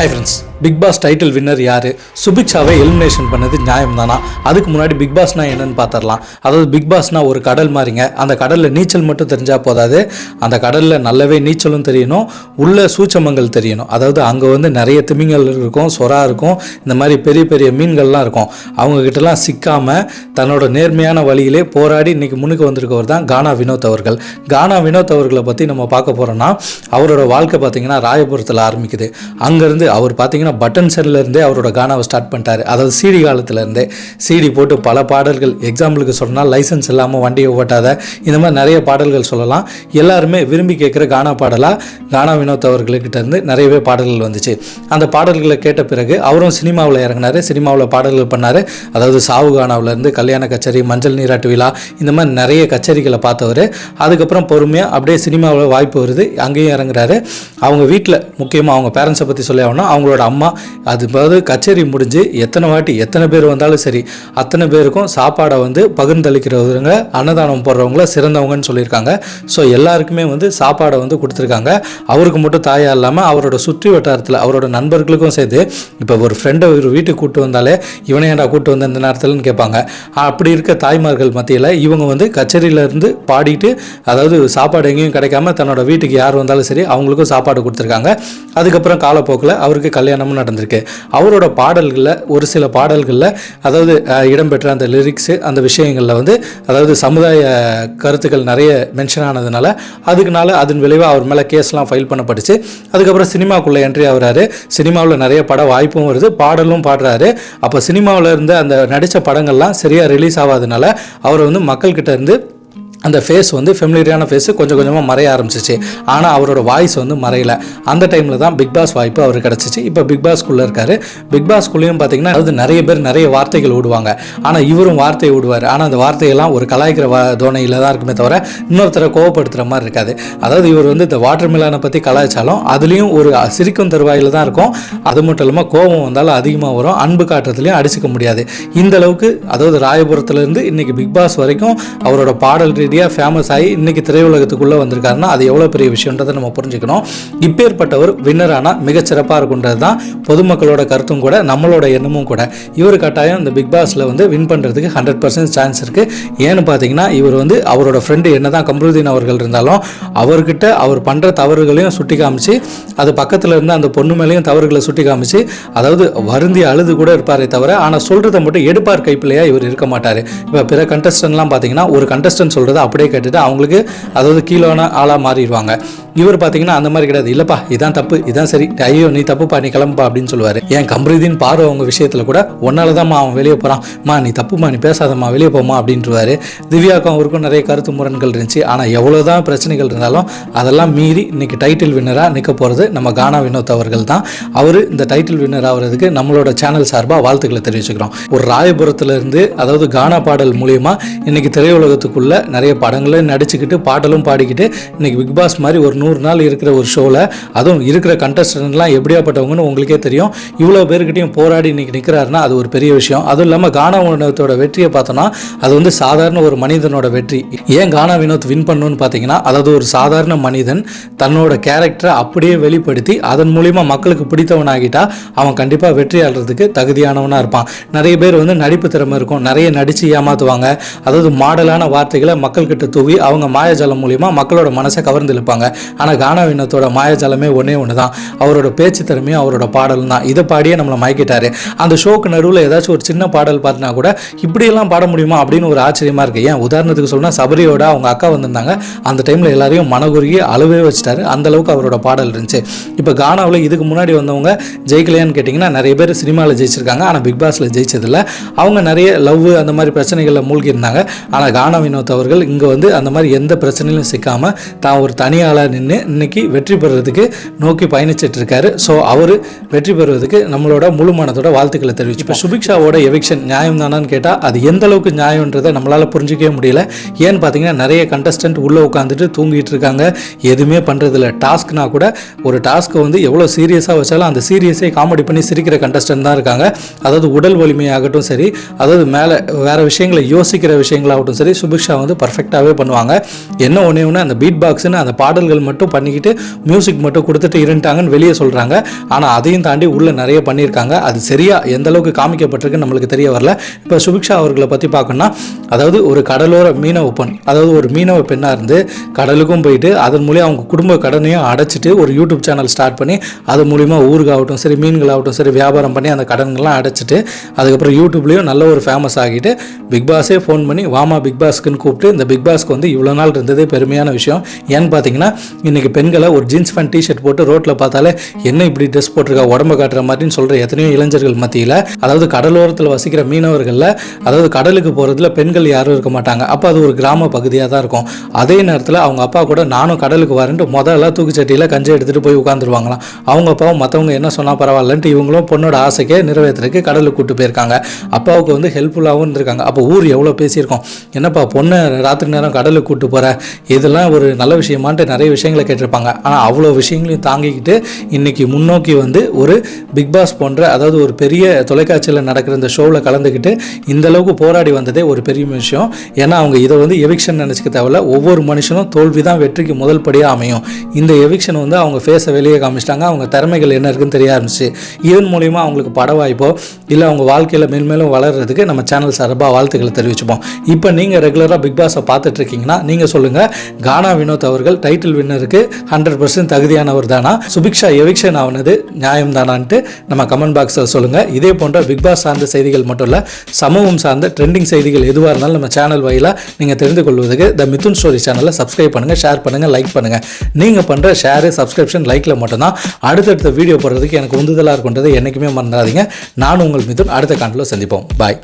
Hi friends, big boss title winner யார்? சுபிக்ஷாவை elimination பண்ணது நியாயம் தானா? அதுக்கு முன்னாடி பிக் பாஸ்னா என்னன்னு பார்த்துடலாம். அதாவது பிக் பாஸ்னா ஒரு கடல் மாதிரிங்க. அந்த கடலில் நீச்சல் மட்டும் தெரிஞ்சால் போதாது, அந்த கடலில் நல்லாவே நீச்சலும் தெரியணும், உள்ள சூச்சமங்கள் தெரியணும். அதாவது அங்கே நிறைய திமிங்கல் இருக்கும், சொரா இருக்கும், இந்த மாதிரி பெரிய பெரிய மீன்கள்லாம் இருக்கும். அவங்கக்கிட்டலாம் சிக்காமல் தன்னோட நேர்மையான வழியிலே போராடி இன்றைக்கி முன்னுக்கு வந்திருக்கவர் தான் கானா வினோத் அவர்கள். கானா வினோத் அவர்களை பற்றி நம்ம பார்க்க போகிறோன்னா, அவரோட வாழ்க்கை பார்த்திங்கன்னா ராயபுரத்தில் ஆரம்பிக்குது. அங்கேருந்து அவர் பார்த்தீங்கன்னா பட்டன் செல்லேருந்தே அவரோட கானாவை ஸ்டார்ட் பண்ணிட்டார். அதாவது சிடி காலத்துலேருந்தே சிடி போட்டு பல பாடல்கள், எக்ஸாம்பிளுக்கு சொன்னால் லைசன்ஸ் இல்லாமல் வண்டியை ஓட்டாத, இந்த மாதிரி நிறைய பாடல்கள் சொல்லலாம். எல்லாருமே விரும்பி கேட்குற கானா பாடலாக கானா வினோத் அவர்கள்கிட்ட இருந்து நிறையவே பாடல்கள் வந்துச்சு. அந்த பாடல்களை கேட்ட பிறகு அவரும் சினிமாவில் இறங்கினார், சினிமாவில் பாடல்கள் பண்ணார். அதாவது சாவு கானாவிலேருந்து கல்யாண கச்சேரி, மஞ்சள் நீராட்டு விழா, இந்த மாதிரி நிறைய கச்சேரிகளை பார்த்தவர். அதுக்கப்புறம் பொறுமையாக அப்படியே சினிமாவில் வாய்ப்பு வருது, அங்கேயும் இறங்குறாரு. அவங்க வீட்டில் முக்கியமாக அவங்க பேரண்ட்ஸை பற்றி சொல்லி ஆகணும். அவங்களோட அம்மா அதாவது கச்சேரி முடிஞ்சு எத்தனை பேர் வந்தாலும் சரி, அத்தனை பேருக்கும் சாப்பாடை பகிர்ந்தளிக்கிறவங்க, அன்னதானம் போடுறவங்கள சிறந்தவங்கன்னு சொல்லியிருக்காங்க. ஸோ எல்லாருக்குமே சாப்பாடை கொடுத்துருக்காங்க. அவருக்கு மட்டும் தாயாக இல்லாமல் அவரோட சுற்றி வட்டாரத்தில் அவரோட நண்பர்களுக்கும் சேர்த்து, இப்போ ஒரு ஃப்ரெண்டை ஒரு வீட்டுக்கு கூப்பிட்டு வந்தாலே இவனை ஏன்டா கூப்பிட்டு வந்த இந்த நேரத்தில்னு கேட்பாங்க. அப்படி இருக்க தாய்மார்கள் மத்தியில் இவங்க கச்சேரியிலேருந்து பாடிட்டு, அதாவது சாப்பாடு எங்கேயும் கிடைக்காம தன்னோட வீட்டுக்கு யார் வந்தாலும் சரி அவங்களுக்கும் சாப்பாடு கொடுத்துருக்காங்க. அதுக்கப்புறம் காலப்போக்கில் அவருக்கு கல்யாணமும் நடந்திருக்கு. அவரோட பாடல்களில் ஒரு சில பாடல்களில் அதாவது இடம்பெற்ற அந்த லிரிக்ஸு, அந்த விஷயங்களில் அதாவது சமுதாய கருத்துக்கள் நிறைய மென்ஷன் ஆனதுனால அதன் விளைவாக அவர் மேலே கேஸ்லாம் ஃபைல் பண்ணப்பட்டுச்சு. அதுக்கப்புறம் சினிமாக்குள்ளே என்ட்ரி ஆகிறாரு. சினிமாவில் நிறைய பட வாய்ப்பும் வருது, பாடலும் பாடுறாரு. அப்போ சினிமாவில் இருந்து அந்த நடித்த படங்கள்லாம் சரியாக ரிலீஸ் ஆகாதனால அவர் மக்கள்கிட்ட இருந்து அந்த ஃபேஸ் ஃபெமிலியரான ஃபேஸு கொஞ்சம் கொஞ்சமாக மறைய ஆரம்பிச்சிச்சு. ஆனால் அவரோட வாய்ஸ் மறையலை. அந்த டைமில் தான் பிக் பாஸ் வாய்ப்பு அவருக்கு கிடச்சிச்சு. இப்போ பிக் பாஸ்க்குள்ளே இருக்கார். பிக் பாஸ்க்குள்ளேயும் பார்த்தீங்கன்னா அதாவது நிறைய பேர் நிறைய வார்த்தைகள் விடுவாங்க, ஆனால் இவரும் வார்த்தையை விடுவார். ஆனால் அந்த வார்த்தையெல்லாம் ஒரு கலாய்க்கிற தோணையில் தான் இருக்குமே தவிர இன்னொருத்தரை கோவப்படுத்துகிற மாதிரி இருக்காது. அதாவது இவர் இந்த வாட்டர் மிலானை பற்றி கலாய்ச்சாலும் அதுலேயும் ஒரு சிரிக்கும் தருவாயில் தான் இருக்கும். அது மட்டும் இல்லாமல் கோபம் வந்தாலும் அதிகமாக வரும், அன்பு காட்டுறதுலையும் அடிச்சுக்க முடியாது. இந்த அளவுக்கு அதாவது ராயபுரத்துலேருந்து இன்றைக்கி பிக் பாஸ் வரைக்கும் அவரோட பாடல் ஃபேமஸ் ஆகி இன்னைக்கு திரையுலகத்துக்குள்ளே வந்திருக்காருன்னா அது எவ்வளோ பெரிய விஷயன்றதை நம்ம புரிஞ்சுக்கணும். இப்பேற்பட்டவர் வின்னரானா மிகச்சிறப்பாக இருக்குன்றது தான் பொதுமக்களோட கருத்தும் கூட, நம்மளோட எண்ணமும் கூட. இவர் கட்டாயம் இந்த பிக் பாஸில் வின் பண்ணுறதுக்கு 100% சான்ஸ் இருக்குது. ஏன்னு பார்த்தீங்கன்னா இவர் அவரோட ஃப்ரெண்டு என்ன தான் கம்ருதீன் அவர்கள் இருந்தாலும் அவர்கிட்ட அவர் பண்ணுற தவறுகளையும் சுட்டி காமிச்சு, அது பக்கத்தில் இருந்து அந்த பொண்ணு மேலேயும் தவறுகளை சுட்டி காமிச்சு, அதாவது வருந்தி அழுது கூட இருப்பாரே தவிர ஆனால் சொல்கிறத மட்டும் எடுப்பார் கைப்பிள்ளையா இவர் இருக்க மாட்டார். இப்போ பிற கண்டஸ்டன்ட்லாம் பார்த்தீங்கன்னா ஒரு கண்டஸ்டன்ட் சொல்கிறத அப்படியே கேட்டுட்டு அவங்களுக்கு அதாவது கீழான ஆளாக மாறிடுவாங்க. இவர் பார்த்தீங்கன்னா அந்த மாதிரி கிடையாது. இல்லைப்பா இதான் தப்பு, இதான் சரி, ஐயோ நீ தப்புப்பா, நீ கிளம்புப்பா அப்படின்னு சொல்லுவார். ஏன் கம்ருதீன் பாரு அவங்க விஷயத்தில் கூட ஒன்னால தான்மா அவன் வெளியே போகிறான், நீ தப்புமா, நீ பேசாதம்மா, வெளியே போமா அப்படின்ட்டுருவார். திவ்யாவுக்கும் அவருக்கும் நிறைய கருத்து முரண்கள் இருந்துச்சு. ஆனால் எவ்வளோதான் பிரச்சனைகள் இருந்தாலும் அதெல்லாம் மீறி இன்னைக்கு டைட்டில் வின்னராக நிற்க போகிறது நம்ம கானா வினோத் அவர்கள் தான். அவர் இந்த டைட்டில் வின்னர் ஆகிறதுக்கு நம்மளோட சேனல் சார்பாக வாழ்த்துக்களை தெரிவிச்சுக்கிறோம். ஒரு ராயபுரத்துலேருந்து அதாவது கானா பாடல் மூலியமாக இன்னைக்கு திரையுலகத்துக்குள்ள நிறைய படங்களையும் நடிச்சுக்கிட்டு பாடலும் பாடிக்கிட்டு இன்னைக்கு பிக் பாஸ் மாதிரி ஒரு 100 நாள் இருக்கிற ஒரு ஷோவில் அதுவும் இருக்கிற கண்டஸ்டன்ட்லாம் எப்படியாப்பட்டவங்கன்னு உங்களுக்கே தெரியும். இவ்வளோ பேருக்கிட்டையும் போராடி இன்னைக்கு நிற்கிறாருன்னா அது ஒரு பெரிய விஷயம். அதுவும் இல்லாமல் கானா வினோத்தோட வெற்றியை பார்த்தோன்னா அது சாதாரண ஒரு மனிதனோட வெற்றி. ஏன் கானா வினோத் வின் பண்ணணும்னு பார்த்தீங்கன்னா, அதாவது ஒரு சாதாரண மனிதன் தன்னோட கேரக்டரை அப்படியே வெளிப்படுத்தி அதன் மூலிமா மக்களுக்கு பிடித்தவனாகிட்டா அவன் கண்டிப்பாக வெற்றி ஆடுறதுக்கு தகுதியானவனாக இருப்பான். நிறைய பேர் நடிப்பு திறமை இருக்கும், நிறைய நடித்து ஏமாற்றுவாங்க. அதாவது மாடலான வார்த்தைகளை மக்கள்கிட்ட தூவி அவங்க மாயாஜாலம் மூலிமா மக்களோட மனசை கவர்ந்து இழுப்பாங்க. ஆனால் கானா வினோத்தோட மாயாஜாலமே ஒன்றே ஒன்று தான், அவரோட பேச்சு திறமையும் அவரோட பாடலும் தான். இதை பாடியே நம்மளை மயக்கிட்டாரு. அந்த ஷோக்கு நடுவில் ஏதாச்சும் ஒரு சின்ன பாடல் பார்த்தினா கூட இப்படியெல்லாம் பாட முடியுமா அப்படின்னு ஒரு ஆச்சரியமாக இருக்குது. ஏன் உதாரணத்துக்கு சொன்னால் சபரியோட அவங்க அக்கா வந்திருந்தாங்க, அந்த டைமில் எல்லாரையும் மனகுருகி அழுவே வச்சுட்டாரு. அந்த அளவுக்கு அவரோட பாடல் இருந்துச்சு. இப்போ கானாவில் இதுக்கு முன்னாடி வந்தவங்க ஜெயிக்கலையான்னு கேட்டிங்கன்னா நிறைய பேர் சினிமாவில் ஜெயிச்சிருக்காங்க, ஆனால் பிக் பாஸில் ஜெயிச்சதில்லை. அவங்க நிறைய லவ் அந்த மாதிரி பிரச்சனைகளில் மூழ்கி இருந்தாங்க. ஆனால் கானா வினோத் அவர்கள் இங்கே அந்த மாதிரி எந்த பிரச்சனையிலும் சிக்காமல் தான் ஒரு தனியாளாக நின்று இன்னைக்கு வெற்றி பெறுறதுக்கு நோக்கி பயணிச்சிட்டு இருக்காரு. ஸோ அவர் வெற்றி பெறுவதற்கு நம்மளோட முழு மனத்தோட வாழ்த்துக்களை தெரிவிச்சு. இப்போ சுபிக்ஷாவோட எவிக்ஷன் நியாயம் தானான்னு கேட்டால் அது எந்த அளவுக்கு நியாயன்றதை நம்மளால் புரிஞ்சிக்கவே முடியல. ஏன்னு பார்த்தீங்கன்னா நிறைய கண்டஸ்டன்ட் உள்ளே உட்காந்துட்டு தூங்கிட்டு இருக்காங்க, எதுவுமே பண்ணுறதில்ல. டாஸ்க்னா கூட ஒரு டாஸ்க்கை எவ்வளோ சீரியஸாக வச்சாலும் அந்த சீரியஸை காமெடி பண்ணி சிரிக்கிற கண்டஸ்டன்ட் தான் இருக்காங்க. அதாவது உடல் வலிமையாகட்டும் சரி, அதாவது மேலே வேறு விஷயங்களை யோசிக்கிற விஷயங்களாகட்டும் சரி, சுபிக்ஷா பர்ஃபெக்ட் பர்ஃபெக்டாகவே பண்ணுவாங்க. என்ன ஒன்றே ஒன்று அந்த பீட் பாக்ஸ்னு அந்த பாடல்கள் மட்டும் பண்ணிக்கிட்டு மியூசிக் மட்டும் கொடுத்துட்டு இருந்துட்டாங்கன்னு வெளியே சொல்கிறாங்க. ஆனால் அதையும் தாண்டி உள்ளே நிறைய பண்ணியிருக்காங்க. அது சரியாக எந்த அளவுக்கு காமிக்கப்பட்டிருக்குன்னு நம்மளுக்கு தெரிய வரல. இப்போ சுபிக்ஷா அவர்களை பற்றி பார்க்கணும்னா, அதாவது ஒரு கடலோர மீனவ பெண், அதாவது ஒரு மீனவ பெண்ணாக இருந்து கடலுக்கும் போயிட்டு அதன் மூலியம் அவங்க குடும்ப கடனையும் அடைச்சிட்டு ஒரு யூடியூப் சேனல் ஸ்டார்ட் பண்ணி அது மூலிமா ஊருக்காகட்டும் சரி மீன்களாகட்டும் சரி வியாபாரம் பண்ணி அந்த கடன்கள்லாம் அடைச்சிட்டு அதுக்கப்புறம் யூடியூப்லேயும் நல்ல ஒரு ஃபேமஸ் ஆகிட்டு பிக் பாஸே ஃபோன் பண்ணி வாமா பிக் பாஸ்க்குன்னு கூப்பிட்டு இந்த பிக் பாஸ்க்கு வந்து இவ்வளோ நாள் இருந்ததே பெருமையான விஷயம். ஏன்னு பார்த்தீங்கன்னா இன்றைக்கி பெண்களை ஒரு ஜீன்ஸ் பேண்ட் டிஷர்ட் போட்டு ரோட்டில் பார்த்தாலே என்ன இப்படி ட்ரெஸ் போட்டிருக்கா உடம்பு காட்டுற மாதிரின்னு சொல்கிற எத்தனையோ இளைஞர்கள் மத்தியில், அதாவது கடலோரத்தில் வசிக்கிற மீனவர்களில், அதாவது கடலுக்கு போகிறதுல பெண்கள் யாரும் இருக்க மாட்டாங்க. அப்போ அது ஒரு கிராம பகுதியாக தான் இருக்கும். அதே நேரத்தில் அவங்க அப்பா கூட நானும் கடலுக்கு வரேன்ட்டு முதல்ல தூக்குச்சட்டியில் கஞ்சி எடுத்துகிட்டு போய் உட்காந்துருவாங்களாம். அவங்க அப்பாவும் மற்றவங்க என்ன சொன்னால் பரவாயில்லன்ட்டு இவங்களும் பொண்ணோட ஆசைக்கே நிறைவேற்றுறதுக்கு கடலுக்கு கூப்பிட்டு போயிருக்காங்க. அப்பாவுக்கு வந்து ஹெல்ப்ஃபுல்லாகவும் இருந்திருக்காங்க. அப்போ ஊர் எவ்வளோ பேசியிருக்கோம், என்னப்பா பொண்ணை ராத்திரி நேரம் கடலுக்கு கூப்பிட்டு போகிற, இதெல்லாம் ஒரு நல்ல விஷயமான்ட்டு நிறைய விஷயங்களை கேட்டிருப்பாங்க. ஆனால் அவ்வளோ விஷயங்களையும் தாங்கிக்கிட்டு இன்றைக்கி முன்னோக்கி வந்து ஒரு பிக் பாஸ் போன்ற, அதாவது ஒரு பெரிய தொலைக்காட்சியில் நடக்கிற இந்த ஷோவில் கலந்துக்கிட்டு இந்த அளவுக்கு போராடி வந்ததே ஒரு பெரிய விஷயம். ஏன்னா அவங்க இதை வந்து எவிக்ஷன் நினச்சிக்க தேவையில்ல. ஒவ்வொரு மனுஷனும் தோல்வி தான் வெற்றிக்கு முதல் படியாக அமையும். இந்த எவிக்ஷன் வந்து அவங்க ஃபேஸை வெளியே காமிச்சிட்டாங்க. அவங்க திறமைகள் என்ன இருக்குன்னு தெரிய ஆரம்பிச்சு. இதன் மூலிமா அவங்களுக்கு பட வாய்ப்போ இல்லை அவங்க வாழ்க்கையில் மேன்மேலும் வளர்கிறதுக்கு நம்ம சேனல் சார்பாக வாழ்த்துக்களை தெரிவிச்சுப்போம். இப்போ நீங்கள் ரெகுலராக பிக் பாஸை பார்த்துட்டு இருக்கீங்கன்னா நீங்கள் சொல்லுங்கள், கானா வினோத் அவர்கள் டைட்டில் வின்னருக்கு 100% தகுதியானவர் தானா, சுபிக்ஷா எவிக்ஷன் ஆனது நியாயம் தானான்ட்டு நம்ம கமெண்ட் பாக்ஸில் சொல்லுங்கள். இதே போன்ற பிக் பாஸ் சார்ந்த செய்திகள் மட்டும் இல்லை, சமூகம் சார்ந்த ட்ரெண்டிங் செய்திகள் எதுவாக இருந்தாலும் நம்ம சேனல் வாயிலாக நீங்கள் தெரிந்து கொள்வதற்கு த மிதுன் ஸ்டோரி சேனலை சப்ஸ்கிரைப் பண்ணுங்கள், ஷேர் பண்ணுங்கள், லைக் பண்ணுங்கள். நீங்கள் பண்ணுற ஷேரு சப்ஸ்கிரிப்ஷன் லைக்கில் மட்டும்தான் அடுத்தடுத்த வீடியோ போடுறதுக்கு எனக்கு உந்துதலாக இருக்கின்றது என்றைக்குமே மறந்துடாதீங்க. நான் உங்கள் மிதுன், அடுத்த காணொளியில் சந்திப்போம். பாய்.